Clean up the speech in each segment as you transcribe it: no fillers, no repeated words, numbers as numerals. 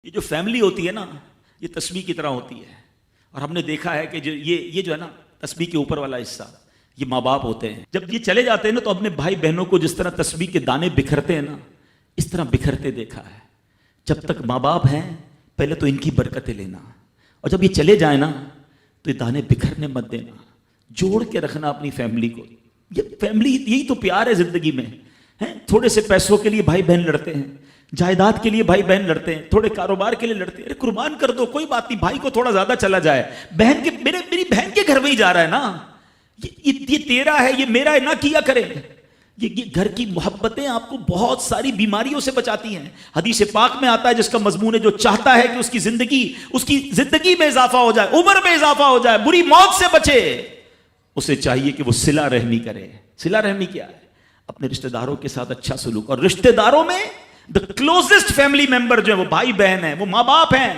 یہ جو فیملی ہوتی ہے نا، یہ تسبیح کی طرح ہوتی ہے. اور ہم نے دیکھا ہے کہ یہ جو ہے نا تسبیح کے اوپر والا حصہ، یہ ماں باپ ہوتے ہیں. جب یہ چلے جاتے ہیں نا تو اپنے بھائی بہنوں کو جس طرح تسبیح کے دانے بکھرتے ہیں نا، اس طرح بکھرتے دیکھا ہے. جب تک ماں باپ ہیں پہلے تو ان کی برکتیں لینا، اور جب یہ چلے جائیں نا تو یہ دانے بکھرنے مت دینا، جوڑ کے رکھنا اپنی فیملی کو. یہ فیملی یہی تو پیار ہے زندگی میں. تھوڑے سے پیسوں کے لیے بھائی بہن لڑتے ہیں، جائیداد کے لیے بھائی بہن لڑتے ہیں، تھوڑے کاروبار کے لیے لڑتے ہیں. ارے قربان کر دو، کوئی بات نہیں، بھائی کو تھوڑا زیادہ چلا جائے، بہن کے میری بہن کے گھر میں ہی جا رہا ہے نا، یہ تیرا ہے، یہ میرا ہے، نہ کیا کرے. یہ گھر کی محبتیں آپ کو بہت ساری بیماریوں سے بچاتی ہیں. حدیث پاک میں آتا ہے جس کا مضمون ہے جو چاہتا ہے کہ اس کی زندگی میں اضافہ ہو جائے، عمر میں اضافہ ہو جائے، بری موت سے بچے، اسے چاہیے کہ وہ صلہ رحمی کرے. صلہ رحمی کیا ہے؟ اپنے رشتہ داروں کے ساتھ اچھا سلوک. اور رشتہ داروں میں the closest family member جو ہے وہ بھائی بہن ہیں، وہ ماں باپ ہیں،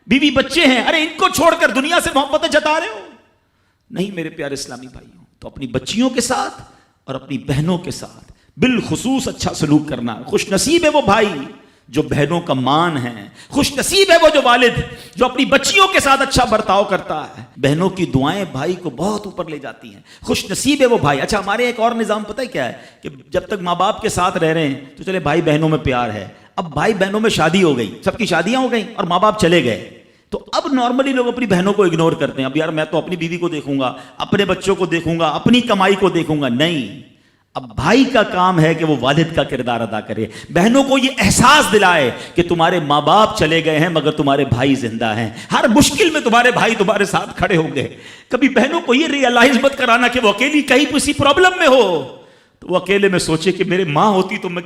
بیوی بچے ہیں. ارے ان کو چھوڑ کر دنیا سے محبتیں جتا رہے ہو؟ نہیں میرے پیارے اسلامی بھائیوں. تو اپنی بچیوں کے ساتھ اور اپنی بہنوں کے ساتھ بالخصوص اچھا سلوک کرنا. خوش نصیب ہے وہ بھائی جو بہنوں کا مان ہے، خوش نصیب ہے وہ جو والد جو اپنی بچیوں کے ساتھ اچھا برتاؤ کرتا ہے. بہنوں کی دعائیں بھائی کو بہت اوپر لے جاتی ہیں. خوش نصیب ہے وہ بھائی. اچھا ہمارے ایک اور نظام پتہ ہے کیا ہے کہ جب تک ماں باپ کے ساتھ رہ رہے ہیں تو چلے بھائی بہنوں میں پیار ہے. اب بھائی بہنوں میں شادی ہو گئی، سب کی شادیاں ہو گئیں اور ماں باپ چلے گئے، تو اب نارملی لوگ اپنی بہنوں کو اگنور کرتے ہیں. اب یار میں تو اپنی بیوی کو دیکھوں گا، اپنے بچوں کو دیکھوں گا، اپنی کمائی کو دیکھوں گا. نہیں، اب بھائی کا کام ہے کہ وہ والد کا کردار ادا کرے. بہنوں کو یہ احساس دلائے کہ تمہارے ماں باپ چلے گئے ہیں مگر تمہارے بھائی زندہ ہیں، ہر مشکل میں تمہارے بھائی تمہارے ساتھ کھڑے ہوں گے. کبھی بہنوں کو یہ ریئلائز مت کرانا کہ وہ اکیلی کہیں کسی پرابلم میں ہو تو وہ اکیلے میں سوچے کہ میرے ماں ہوتی تو میں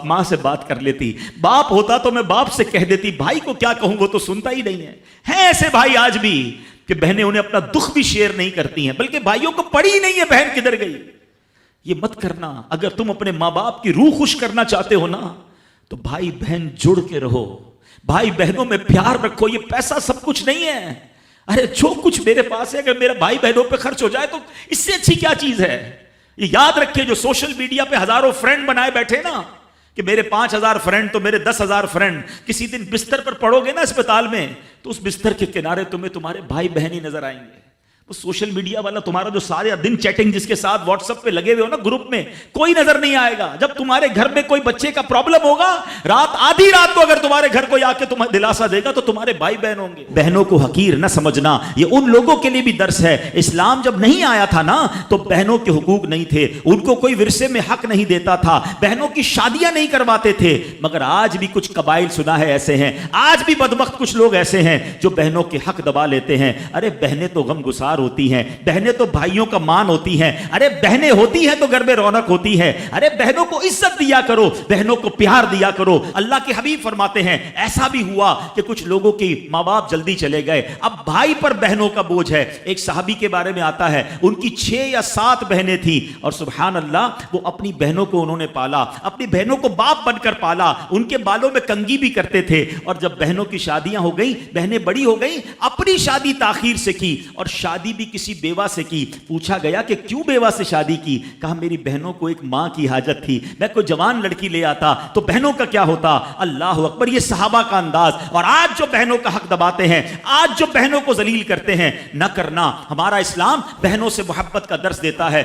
ماں سے بات کر لیتی، باپ ہوتا تو میں باپ سے کہہ دیتی، بھائی کو کیا کہوں وہ تو سنتا ہی نہیں ہے. ہیں ایسے بھائی آج بھی کہ بہنیں انہیں اپنا دکھ بھی شیئر نہیں کرتی ہیں، بلکہ بھائیوں کو پڑی ہی نہیں ہے بہن کدھر گئی. یہ مت کرنا. اگر تم اپنے ماں باپ کی روح خوش کرنا چاہتے ہو نا تو بھائی بہن جڑ کے رہو، بھائی بہنوں میں پیار رکھو. یہ پیسہ سب کچھ نہیں ہے. ارے جو کچھ میرے پاس ہے اگر میرا بھائی بہنوں پہ خرچ ہو جائے تو اس سے اچھی کیا چیز ہے. یہ یاد رکھیے جو سوشل میڈیا پہ ہزاروں فرینڈ بنائے بیٹھے نا کہ میرے 5000 فرینڈ تو میرے 10,000 فرینڈ، کسی دن بستر پر پڑو گے نا اسپتال میں تو اس بستر کے کنارے تمہیں تمہارے بھائی بہن ہی نظر آئیں گے. وہ سوشل میڈیا والا تمہارا جو سارے دن چیٹنگ جس کے ساتھ واٹس ایپ پہ لگے ہوئے ہو نا گروپ میں، کوئی نظر نہیں آئے گا. جب تمہارے گھر میں کوئی بچے کا پرابلم ہوگا، آدھی رات کو اگر تمہارے گھر کوئی آ کے تمہیں دلاسا دے گا تو تمہارے بھائی بہن ہوں گے. بہنوں کو حقیر نہ سمجھنا، یہ ان لوگوں کے لیے بھی درس ہے. اسلام جب نہیں آیا تھا نا تو بہنوں کے حقوق نہیں تھے، ان کو کوئی ورثے میں حق نہیں دیتا تھا، بہنوں کی شادیاں نہیں کرواتے تھے. مگر آج بھی کچھ قبائل سنا ہے ایسے ہیں، آج بھی بدبخت کچھ لوگ ایسے ہیں جو بہنوں کے حق دبا لیتے ہیں. ارے بہنیں تو غم گسار ہوتی ہیں، بہنیں تو بھائیوں کا مان ہوتی ہیں. ارے بہنیں ہوتی ہیں تو گھر میں رونق ہوتی ہے. ارے بہنوں کو عزت دیا کرو، بہنوں کو پیار دیا کرو. اللہ کے حبیب فرماتے ہیں ایسا بھی ہوا کہ کچھ لوگوں کی ماں باپ جلدی چلے گئے، اب بھائی پر بہنوں کا بوجھ ہے. ایک صحابی کے بارے میں آتا ہے ان کی 6 یا 7 بہنیں تھیں اور سبحان اللہ وہ اپنی بہنوں کو انہوں نے پالا، اپنی بہنوں کو باپ بن کر پالا. ان کے بالوں میں کنگھی بھی کرتے تھے. اور جب بہنوں کی شادیاں ہو گئیں، بہنیں بڑی ہو گئیں، اپنی شادی تاخیر سے کی اور شادی بھی کسی بیوہ سے کی. پوچھا گیا کہ کیوں بیوہ سے شادی کی؟ کہا میری بہنوں کو ایک ماں کی حاجت تھی، میں کوئی جوان لڑکی لے آتا تو بہنوں کا کیا ہوتا. اللہ اکبر. یہ صحابہ کا انداز. اور آج جو بہنوں کا حق دباتے ہیں، آج جو بہنوں کو ذلیل کرتے ہیں، نہ کرنا. ہمارا اسلام بہنوں سے محبت کا درس دیتا ہے.